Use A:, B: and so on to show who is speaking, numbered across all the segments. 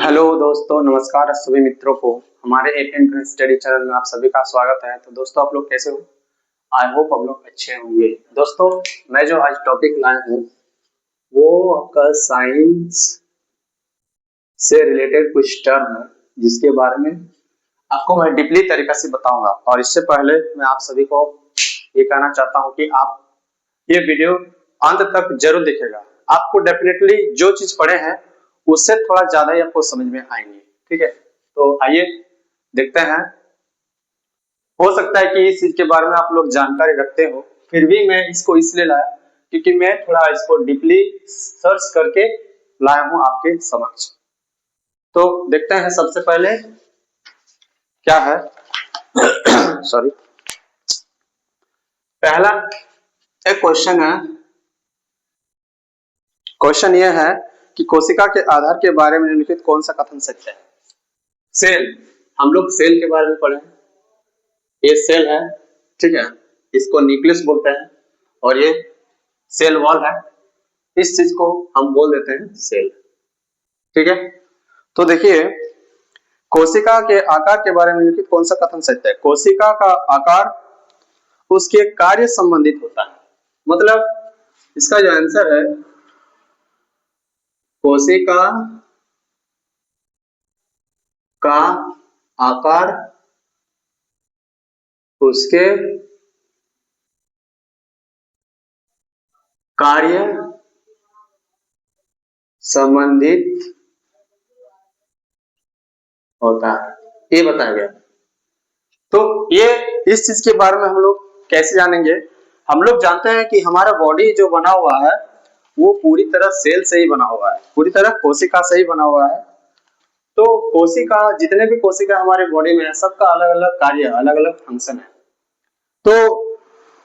A: Hello दोस्तों, नमस्कार सभी मित्रों को हमारे एटेंड स्टडी चैनल में आप सभी का स्वागत है। तो दोस्तों, आप लोग कैसे हो? आई होप आप लोग अच्छे होंगे। दोस्तों, मैं जो आज टॉपिक लाया हूँ वो आपका साइंस से रिलेटेड कुछ टर्म है जिसके बारे में आपको मैं डीपली तरीके से बताऊंगा। और इससे पहले मैं आप सभी को ये कहना चाहता हूँ कि आप ये वीडियो अंत तक जरूर देखिएगा। आपको डेफिनेटली जो चीज पढ़े हैं उससे थोड़ा ज्यादा ही आपको समझ में आएंगे। ठीक है, तो आइए देखते हैं। हो सकता है कि इस चीज के बारे में आप लोग जानकारी रखते हो, फिर भी मैं इसको इसलिए लाया क्योंकि मैं थोड़ा इसको डीपली सर्च करके लाया हूं आपके समक्ष। तो देखते हैं सबसे पहले क्या है। सॉरी, पहला एक क्वेश्चन है। क्वेश्चन यह है कि कोशिका के आधार के बारे में निम्नलिखित कौन सा कथन सत्य है? सेल, हम लोग सेल के बारे में पढ़े। ये सेल है, ठीक है, इसको न्यूक्लियस बोलते हैं और ये सेल वॉल है। इस चीज को हम बोल देते हैं सेल। ठीक है, तो देखिए कोशिका के आकार के बारे में निम्नलिखित कौन सा कथन सत्य है? कोशिका का आकार उसके कार्य संबंधित होता है। मतलब इसका जो आंसर है, कोशिका का आकार उसके कार्य संबंधित होता है, ये बताया गया। तो ये इस चीज के बारे में हम लोग कैसे जानेंगे? हम लोग जानते हैं कि हमारा बॉडी जो बना हुआ है वो पूरी तरह सेल से ही बना हुआ है, पूरी तरह कोशिका से ही बना हुआ है। तो कोशिका, जितने भी कोशिका हमारे बॉडी में है, सबका अलग अलग कार्य, अलग अलग फंक्शन है। तो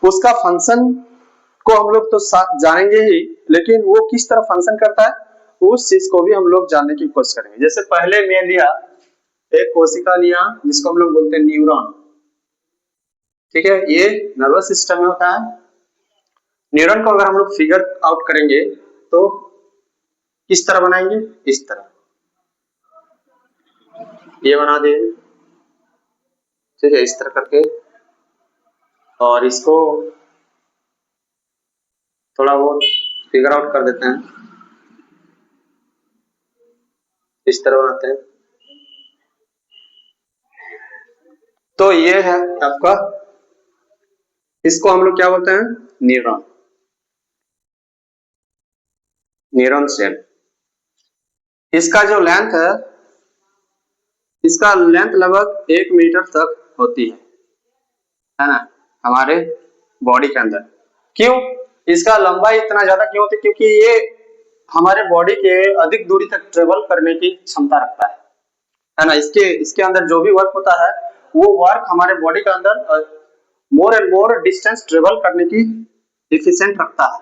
A: उसका फंक्शन को हम लोग तो जानेंगे ही, लेकिन वो किस तरह फंक्शन करता है उस चीज को भी हम लोग जानने की कोशिश करेंगे। जैसे पहले मैं लिया एक कोशिका लिया जिसको हम लोग बोलते हैं न्यूरॉन। ठीक है, ये नर्वस सिस्टम में होता है। न्यूरॉन को अगर हम लोग फिगर आउट करेंगे तो किस तरह बनाएंगे? इस तरह ये बना दिए, ठीक है, इस तरह करके। और इसको थोड़ा बहुत फिगर आउट कर देते हैं, इस तरह बनाते हैं। तो ये है आपका, इसको हम लोग क्या बोलते हैं? Neuron, neuron cell. इसका जो लेंथ है, इसका लेंथ लगभग 1 मीटर तक होती है ना, हमारे बॉडी के अंदर। क्यों इसका लंबाई इतना ज्यादा क्यों होती है? क्योंकि ये हमारे बॉडी के अधिक दूरी तक ट्रेवल करने की क्षमता रखता है ना। इसके इसके अंदर जो भी वर्क होता है वो वर्क हमारे बॉडी के अंदर more and more distance travel करने की एफिशिएंट रखता है,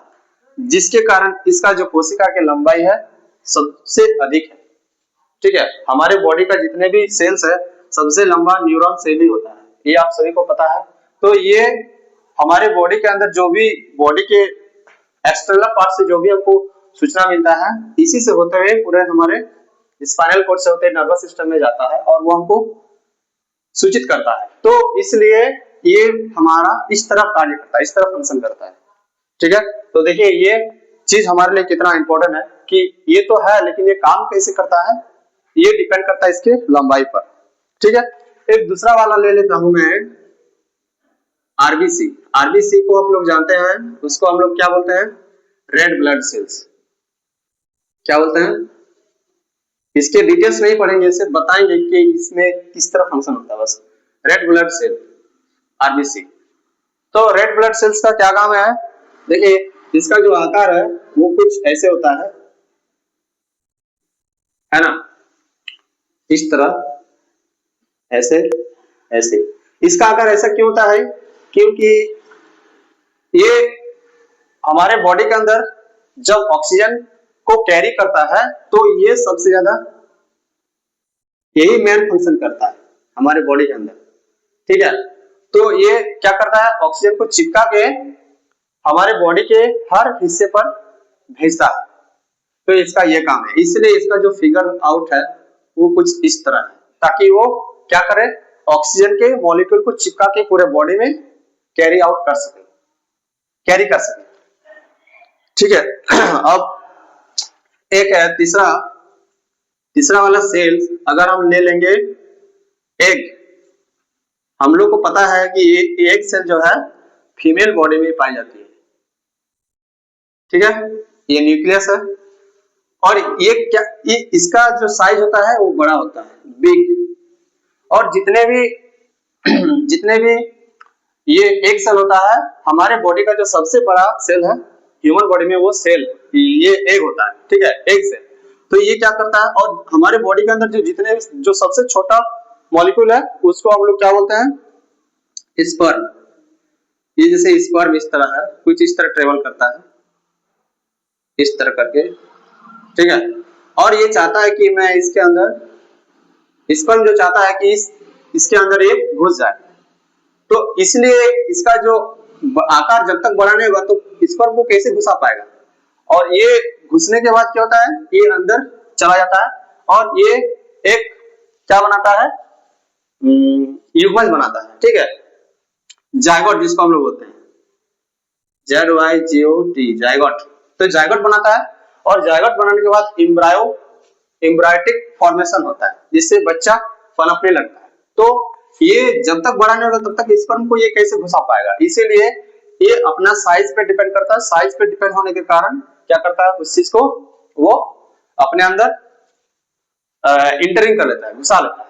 A: जिसके कारण इसका जो कोशिका की लंबाई है सबसे अधिक है। ठीक है, हमारे बॉडी का जितने भी सेल्स है सबसे लंबा न्यूरॉन सेल ही होता है, ये आप सभी को पता है। तो ये हमारे बॉडी के अंदर जो भी बॉडी के एक्सटर्नल पार्ट से जो भी हमको सूचना मिलता है, इसी से होते हुए पूरे हमारे स्पाइनल कॉर्ड से होते हुए नर्वस सिस्टम में जाता है और वो हमको सूचित करता है। तो इसलिए ये हमारा इस तरह कार्य करता है, इस तरह फंक्शन करता है। ठीक है, तो देखिए ये चीज हमारे लिए कितना इंपॉर्टेंट है कि ये तो है, लेकिन ये काम कैसे करता है ये डिपेंड करता है इसके लंबाई पर। ठीक है, एक दूसरा वाला ले लेता हूं मैं, आरबीसी। आरबीसी को आप लोग जानते हैं, उसको हम लोग क्या बोलते हैं? Red blood sales. क्या बोलते हैं? इसके डिटेल्स नहीं पढ़ेंगे, सिर्फ बताएंगे कि इसमें किस तरह फंक्शन होता है, बस। Red blood cell, RBC. तो रेड ब्लड सेल्स का क्या काम है? देखिए इसका जो आकार है वो कुछ ऐसे होता है ना, इस तरह, ऐसे ऐसे। इसका आकार ऐसा क्यों होता है? क्योंकि ये हमारे बॉडी के अंदर जब ऑक्सीजन को कैरी करता है तो ये सबसे ज्यादा यही मेन फंक्शन करता है हमारे बॉडी के अंदर। ठीक है, तो ये क्या करता है? ऑक्सीजन को चिपका के हमारे बॉडी के हर हिस्से पर भेजता है। तो इसका ये काम है, इसलिए इसका जो फिगर आउट है वो कुछ इस तरह है, ताकि वो क्या करे, ऑक्सीजन के मॉलिक्यूल को चिपका के पूरे बॉडी में कैरी आउट कर सके, कैरी कर सके। ठीक है। अब एक है तीसरा वाला सेल, अगर हम ले लेंगे एग। हम लोग को पता है कि ये एग सेल जो है फीमेल बॉडी में पाई जाती है। ठीक है, ये न्यूक्लियस है और ये इसका जो साइज होता है वो बड़ा होता है, बिग। और जितने भी ये एग सेल होता है, हमारे बॉडी का जो सबसे बड़ा सेल है ह्यूमन बॉडी में, वो सेल ये एग होता है। ठीक है, एग सेल। तो ये क्या करता है, और हमारे बॉडी के अंदर जो सबसे छोटा मॉलिक्यूल है उसको हम लोग क्या बोलते हैं, स्पर्म। ये जैसे स्पर्म इस तरह है, कुछ इस तरह ट्रेवल करता है इस तरह करके। ठीक है, और ये चाहता है कि मैं इसके अंदर, स्पर्म जो चाहता है कि इसके अंदर ये घुस जाए, तो इसलिए इसका जो आकार जब तक बड़ा नहीं होगा तो स्पर्म को कैसे घुसा पाएगा। और ये घुसने के बाद क्या होता है, ये अंदर चला जाता है और ये एक क्या बनाता है, युग्मज बनाता है। ठीक है, जायगोट जिसको हम लोग बोलते हैं, ZYGOT, जायगोट। तो जायगोट बनाता है और जायगोट बनाने के बाद एम्ब्रायोटिक फॉर्मेशन होता है, जिससे बच्चा पनपने लगता है। तो ये जब तक बड़ा नहीं होगा तब तक स्पर्म को ये कैसे घुसा पाएगा, इसीलिए ये अपना साइज पे डिपेंड करता है। साइज पे डिपेंड होने के कारण क्या करता है, उस चीज को वो अपने अंदर इंटरिंग कर लेता है, घुसा लेता है।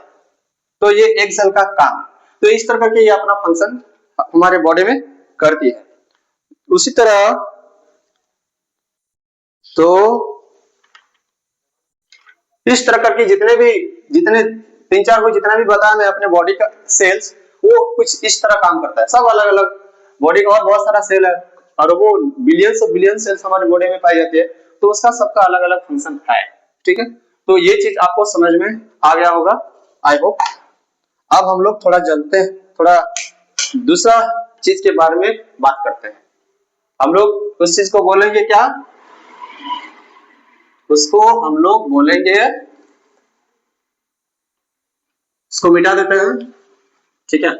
A: तो ये एक सेल का काम। तो इस तरह करके ये अपना फंक्शन हमारे बॉडी में करती है। उसी तरह तो इस तरह करके जितने 3-4 को जितना भी बताया मैं अपने बॉडी का सेल्स, वो कुछ इस तरह काम करता है। सब अलग अलग बॉडी का और बहुत सारा सेल है और वो बिलियन सेल्स हमारे बॉडी में पाई जाती है, तो उसका सबका अलग अलग फंक्शन है। ठीक है, तो ये चीज आपको समझ में आ गया होगा, आई होप। अब हम लोग थोड़ा चलते हैं, थोड़ा दूसरा चीज के बारे में बात करते हैं। हम लोग उस चीज को बोलेंगे क्या, उसको हम लोग बोलेंगे, इसको मिटा देते हैं। ठीक है,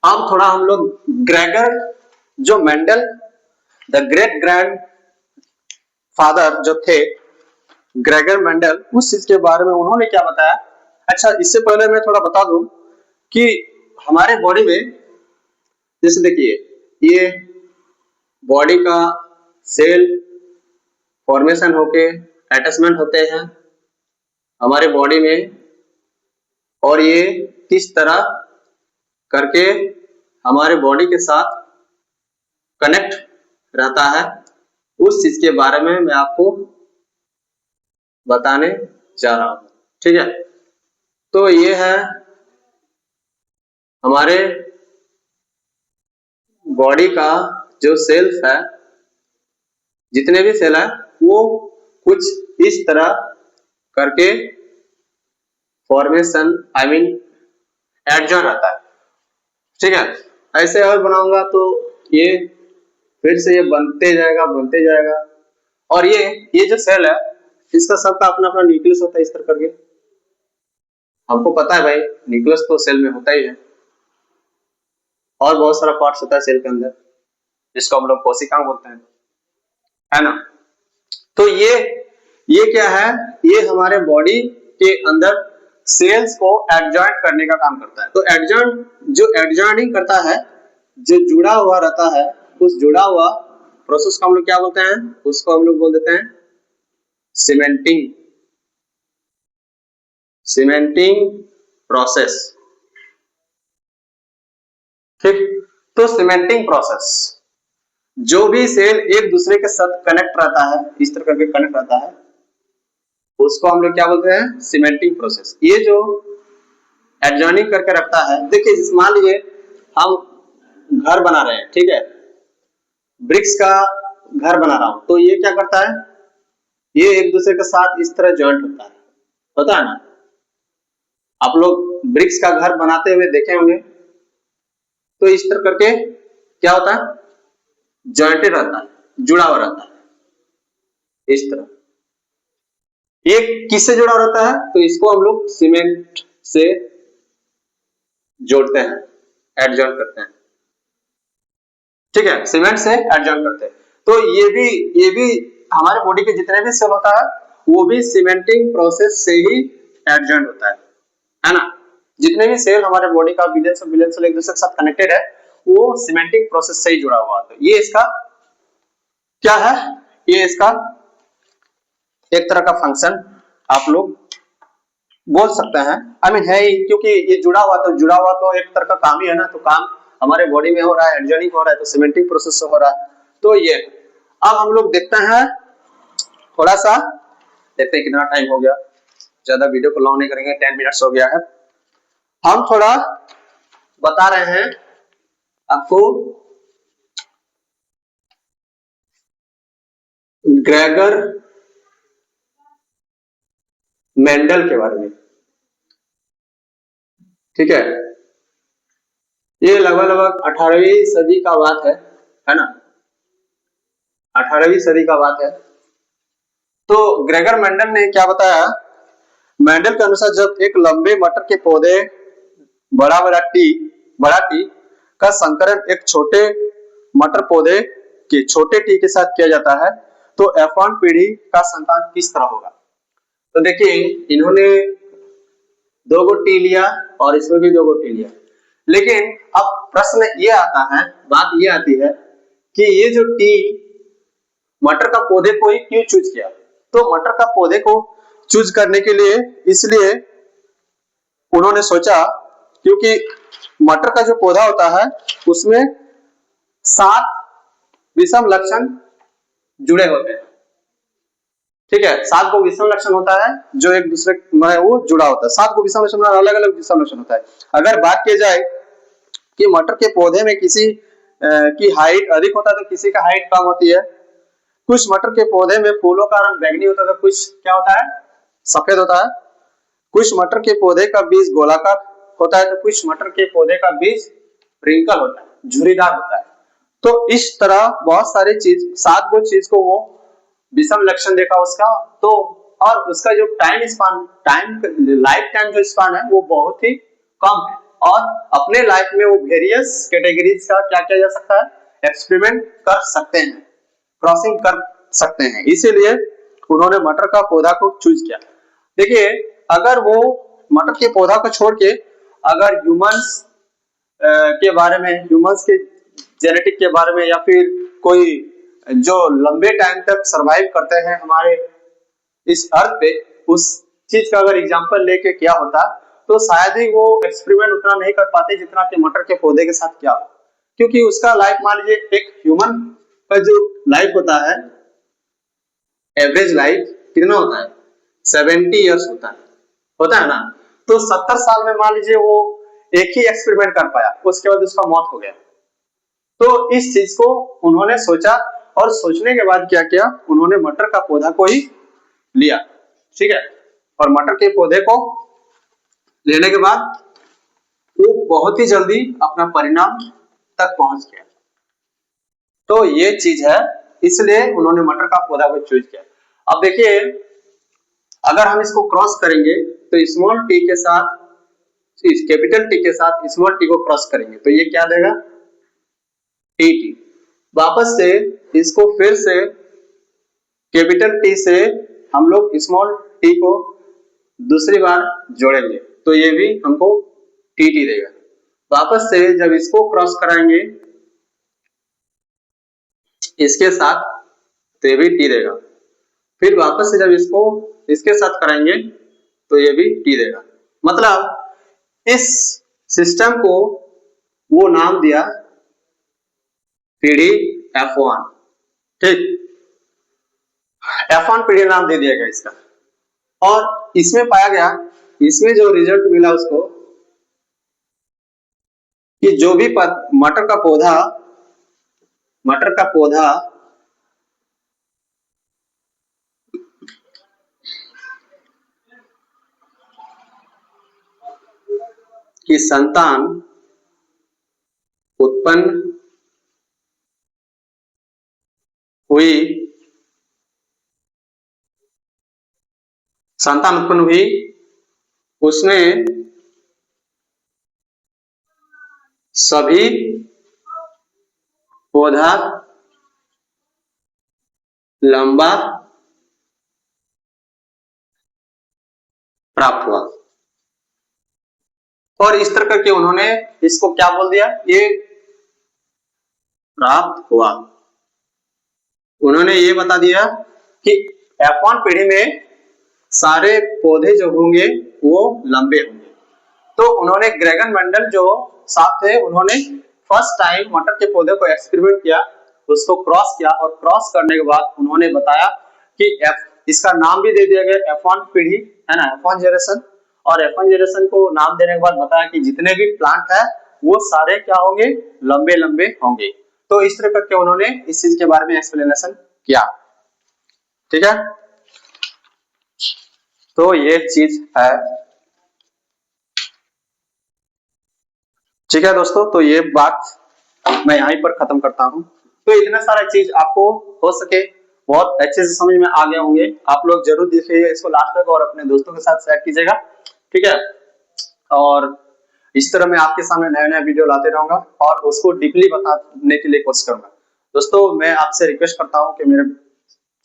A: अब थोड़ा हम लोग ग्रेगर, जो Mendel the great grand father जो थे ग्रेगर मेंडल, उस चीज के बारे में उन्होंने क्या बताया। अच्छा, इससे पहले मैं थोड़ा बता दूं कि हमारे बॉडी में, जैसे देखिए, ये बॉडी का सेल फॉर्मेशन होके अटैचमेंट होते हैं हमारे बॉडी में, और ये किस तरह करके हमारे बॉडी के साथ कनेक्ट रहता है, उस चीज के बारे में मैं आपको बताने जा रहा हूं। ठीक है, तो ये है हमारे बॉडी का जो सेल्स है, जितने भी सेल है वो कुछ इस तरह करके फॉर्मेशन, आई मीन एडजॉइन रहता है। ठीक है, ऐसे और बनाऊंगा तो ये फिर से ये बनते जाएगा। और ये जो सेल है इसका सबका अपना अपना न्यूक्लियस होता है इस तरह करके। हमको पता है भाई, न्यूक्लियस तो सेल में होता ही है, और बहुत सारा पार्ट्स होता है सेल के अंदर, जिसको हम लोग कोशिका बोलते हैं, है ना। तो ये क्या है, ये हमारे बॉडी के अंदर सेल्स को एडजॉइंट करने का काम करता है। तो एडजॉइनिंग करता है, जो जुड़ा हुआ रहता है, उस जुड़ा हुआ प्रोसेस को हम लोग क्या बोलते हैं, उसको हम लोग बोल देते हैं सीमेंटिंग प्रोसेस। ठीक, तो सीमेंटिंग प्रोसेस, जो भी सेल एक दूसरे के साथ कनेक्ट रहता है, इस तरह करके कनेक्ट रहता है, उसको हम लोग क्या बोलते हैं, सीमेंटिंग प्रोसेस। ये जो एडजॉइनिंग करके रखता है, देखिए मान लीजिए हम घर बना रहे हैं, ठीक है, ब्रिक्स का घर बना रहा हूं, तो ये क्या करता है, ये एक दूसरे के साथ इस तरह जॉइंट होता है ना। आप लोग ब्रिक्स का घर बनाते हुए देखे होंगे, तो इस तरह करके क्या होता है, जॉइंटेड रहता है। जुड़ा हुआ रहता है इस तरह। ये किससे जुड़ा रहता है? तो इसको हम लोग सीमेंट से जोड़ते हैं, एडजॉइन करते हैं, ठीक है, सीमेंट से एडजॉइन करते हैं। तो ये भी हमारे बॉडी के जितने भी सेल होता है वो भी सीमेंटिंग प्रोसेस से ही एडजॉइन होता है ना। जितने भी सेल हमारे बॉडी का बिलियन सेल एक दूसरे के साथ कनेक्टेड है वो सीमेंटिंग प्रोसेस से ही जुड़ा हुआ है। ये इसका क्या है? ये इसका एक तरह का फंक्शन आप लोग बोल सकते हैं। आई मीन है ही, क्योंकि ये जुड़ा हुआ तो एक तरह का काम ही है ना। तो काम हमारे बॉडी में हो रहा है, एडजॉइनिंग हो रहा है, तो सीमेंटिंग प्रोसेस से हो रहा है। तो ये अब हम लोग देखते हैं, थोड़ा सा देखते हैं कितना टाइम हो गया, ज्यादा वीडियो को लॉन्ग नहीं करेंगे, 10 मिनट्स हो गया है। हम थोड़ा बता रहे हैं आपको ग्रेगर मेंडल के बारे में, ठीक है। ये लगभग 18वीं सदी का बात है ना, 18वीं सदी का बात है। तो ग्रेगर मेंडल ने क्या बताया, मेंडल के अनुसार जब एक लंबे मटर के पौधे बड़ा टी का संकरण एक छोटे मटर पौधे के छोटे टी के साथ किया जाता है तो F1 पीढ़ी का संतान किस तरह होगा। तो देखिए इन्होंने 2 गो टी लिया और इसमें भी 2 गो टी लिया, लेकिन अब प्रश्न ये आता है, बात ये आती है कि ये जो टी मटर का पौधे को ही क्यों चूज किया। तो मटर का पौधे को चूज करने के लिए इसलिए उन्होंने सोचा क्योंकि मटर का जो पौधा होता है उसमें 7 विषम लक्षण जुड़े होते हैं, ठीक है। 7 को विषम लक्षण होता है जो एक दूसरे में वो जुड़ा होता है। 7 को विषम लक्षण अलग अलग विषम लक्षण होता है। अगर बात की जाए कि मटर के पौधे में किसी की हाइट अधिक होता है तो किसी का हाइट कम होती है। कुछ मटर के पौधे में फूलों का रंग बैंगनी होता है तो कुछ क्या होता है, सफेद होता है। कुछ मटर के पौधे का बीज गोलाकार होता है तो कुछ मटर के पौधे का बीज रिंकल होता है, झुर्रीदार होता है। तो इस तरह बहुत सारी चीज, 7 गो चीज को वो विषम लक्षण देखा उसका। तो और उसका जो टाइम लाइफ टाइम जो स्पान है वो बहुत ही कम है और अपने लाइफ में वो वेरियस कैटेगरीज का क्या किया जा सकता है, एक्सपेरिमेंट कर सकते हैं, क्रॉसिंग कर सकते हैं। इसीलिए उन्होंने मटर का पौधा को चूज किया। देखिए अगर वो मटर के पौधा को छोड़ के अगर ह्यूमंस के बारे में, ह्यूमंस के जेनेटिक के बारे में या फिर कोई जो लंबे टाइम तक सरवाइव करते हैं हमारे इस अर्थ पे, उस चीज का अगर एग्जांपल लेके क्या होता तो शायद ही वो एक्सपेरिमेंट उतना नहीं कर पाते जितना कि मटर के पौधे के साथ किया हो। क्योंकि उसका लाइफ मान लीजिए एक ह्यूमन का जो लाइफ होता है, एवरेज लाइफ कितना होता है, 70 इयर्स होता है ना। तो 70 साल में मान लीजिए वो एक ही एक्सपेरिमेंट कर पाया, उसके बाद उसका मौत हो गया। तो इस चीज को उन्होंने सोचा और सोचने के बाद क्या किया, उन्होंने मटर का पौधा को ही लिया, ठीक है। और मटर के पौधे को लेने के बाद वो बहुत ही जल्दी अपना परिणाम तक पहुंच गया। तो ये चीज है, इसलिए उन्होंने मटर का पौधा को चूज किया। अब देखिए अगर हम इसको क्रॉस करेंगे तो स्मॉल टी के साथ, कैपिटल टी के साथ स्मॉल टी को क्रॉस करेंगे तो ये क्या देगा, टी टी। वापस से इसको फिर से कैपिटल टी से हम लोग स्मॉल टी को दूसरी बार जोड़ेंगे तो ये भी हमको टी टी देगा। वापस से जब इसको क्रॉस कराएंगे इसके साथ तो ये भी टी देगा। फिर वापस से जब इसको इसके साथ कराएंगे तो ये भी टी देगा। मतलब इस सिस्टम को वो नाम दिया पीढ़ी F1, ठीक, F1 पीढ़ी नाम दे दिया गया इसका। और इसमें पाया गया, इसमें जो रिजल्ट मिला उसको कि जो भी मटर का पौधा की संतान उत्पन्न हुई, संतान उत्पन्न हुई, उसने सभी पौधा लंबा प्राप्त हुआ। और इस तरह करके उन्होंने इसको क्या बोल दिया, ये प्राप्त हुआ। उन्होंने ये बता दिया कि F1 पीढ़ी में सारे पौधे जो होंगे वो लंबे होंगे। तो उन्होंने ग्रेगन मेंडल जो साहब थे, उन्होंने फर्स्ट टाइम मटर के पौधे को एक्सपेरिमेंट किया, उसको क्रॉस किया, और क्रॉस करने के बाद उन्होंने बताया कि इसका नाम भी दे दिया गया F1 पीढ़ी, है ना, F1 जनरेशन। और F1 जनरेशन को नाम देने के बाद बताया कि जितने भी प्लांट है वो सारे क्या होंगे, लंबे लंबे होंगे। तो इस तरह करके उन्होंने इस चीज के बारे में एक्सप्लेनेशन किया। ठीक है, तो ये चीज है। ठीक है दोस्तों, तो ये बात मैं यहीं पर खत्म करता हूं। तो इतना सारा चीज आपको हो सके बहुत अच्छे से समझ में आ गए होंगे। आप लोग जरूर देखिएगा इसको लास्ट तक और अपने दोस्तों के साथ शेयर कीजिएगा। ठीक है, और इस तरह मैं आपके सामने नया नया वीडियो लाते रहूंगा और उसको डीपली बताने के लिए कोशिश करूंगा। दोस्तों मैं आपसे रिक्वेस्ट करता हूं कि मेरे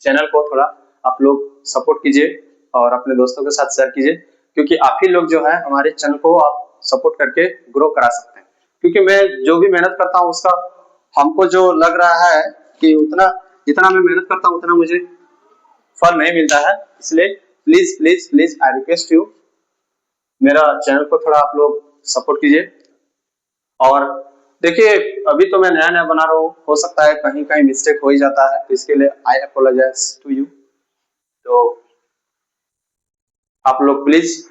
A: चैनल को थोड़ा आप लोग सपोर्ट कीजिए और अपने दोस्तों के साथ शेयर कीजिए, क्योंकि आप ही लोग जो है हमारे चैनल को आप सपोर्ट करके ग्रो करा सकते हैं। क्योंकि मैं जो भी मेहनत करता हूँ उसका हमको जो लग रहा है कि उतना जितना मैं मेहनत करता हूँ उतना मुझे फल नहीं मिलता है। इसलिए please please please I request you, मेरा चैनल को थोड़ा आप लोग सपोर्ट कीजिए। और देखिए अभी तो मैं नया नया बना रहा हूँ, हो सकता है कहीं कहीं मिस्टेक हो ही जाता है, तो इसके लिए आई अपोलोजाइज टू यू। तो आप लोग प्लीज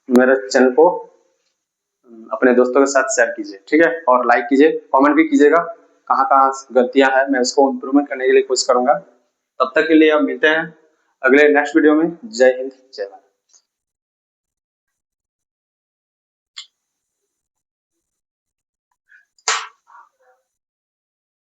A: मेरे चैनल को अपने दोस्तों के साथ शेयर कीजिए। ठीक है, और लाइक कीजिए, कमेंट भी कीजिएगा कहाँ कहाँ गलतियां हैं, मैं उसको इम्प्रूवमेंट करने के लिए कोशिश करूंगा। तब तक के लिए अब मिलते हैं अगले नेक्स्ट वीडियो में। जय हिंद, जय भारत।